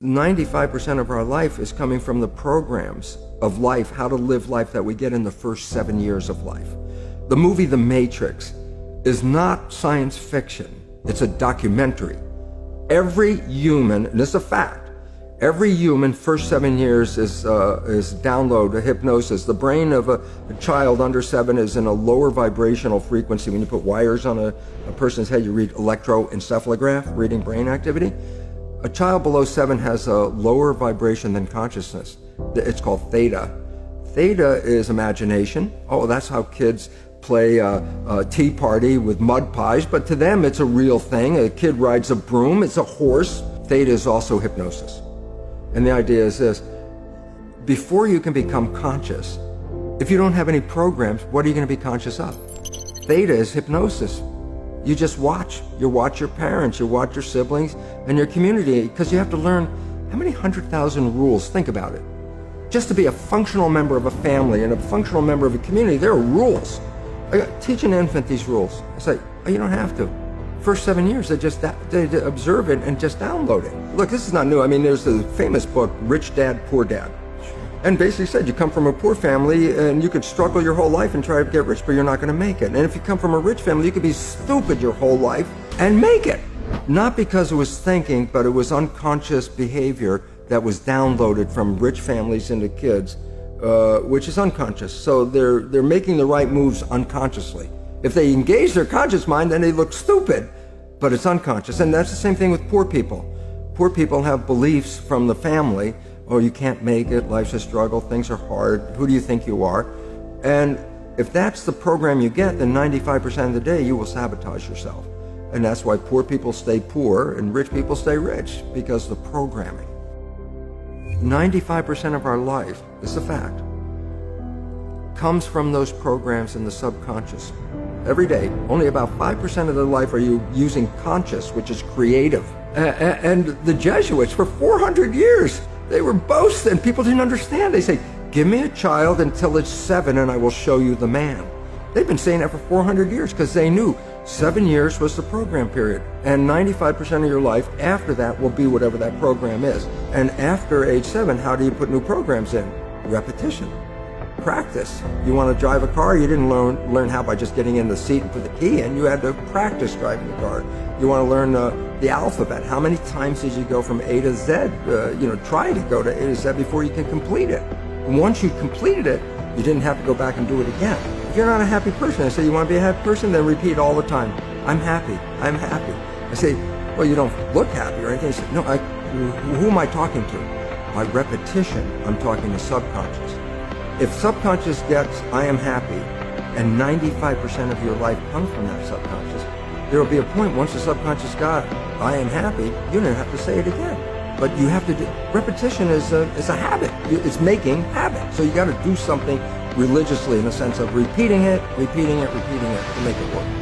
95% of our life is coming from the programs of life, how to live life that we get in the first 7 years of life. The movie The Matrix is not science fiction. It's a documentary. Every human, and this is a fact, every human first 7 years is download a hypnosis. The brain of a child under 7 is in a lower vibrational frequency. When you put wires on a person's head, you read electroencephalograph, reading brain activity. A child below 7 has a lower vibration than consciousness. It's called theta. Theta is imagination. Oh, that's how kids play a tea party with mud pies, but to them it's a real thing. A kid rides a broom, it's a horse. Theta is also hypnosis. And the idea is this: before you can become conscious, if you don't have any programs, what are you going to be conscious of? Theta is hypnosis. You just watch. You watch your parents, you watch your siblings and your community, because you have to learn how many 100,000 rules. Think about it. Just to be a functional member of a family and a functional member of a community, there are rules. I teach an infant these rules. I say, oh, you don't have to. First 7 years, they observe it and just download it. Look, this is not new. I mean, there's the famous book, Rich Dad, Poor Dad. And basically said you come from a poor family and you could struggle your whole life and try to get rich, but you're not going to make it. And if you come from a rich family, you could be stupid your whole life and make it. Not because it was thinking, but it was unconscious behavior that was downloaded from rich families into kids, which is unconscious. So they're making the right moves unconsciously. If they engage their conscious mind, then they look stupid, but it's unconscious. And that's the same thing with poor people. Poor people have beliefs from the family. Oh, you can't make it, life's a struggle, things are hard, who do you think you are? And if that's the program you get, then 95% of the day you will sabotage yourself. And that's why poor people stay poor and rich people stay rich, because the programming. 95% of our life, this is a fact, comes from those programs in the subconscious. Every day, only about 5% of the life are you using conscious, which is creative. And the Jesuits, for 400 years, they were boasting. People didn't understand. They say, give me a child until it's 7 and I will show you the man. They've been saying that for 400 years because they knew 7 years was the program period. And 95% of your life after that will be whatever that program is. And after age 7, how do you put new programs in? Repetition. Practice. You want to drive a car, you didn't learn how by just getting in the seat and put the key in. You had to practice driving the car. You want to learn the alphabet. How many times did you go from A to Z? Try to go to A to Z before you can complete it. And once you completed it, you didn't have to go back and do it again. If you're not a happy person, I say, you want to be a happy person? Then repeat all the time, I'm happy, I'm happy. I say, well, you don't look happy or anything. I say, no, who am I talking to? By repetition, I'm talking to subconscious. If subconscious gets, I am happy, and 95% of your life comes from that subconscious, there will be a point once the subconscious got, I am happy, you don't have to say it again. But you have to do, repetition is a habit. It's making habit. So you got to do something religiously in the sense of repeating it to make it work.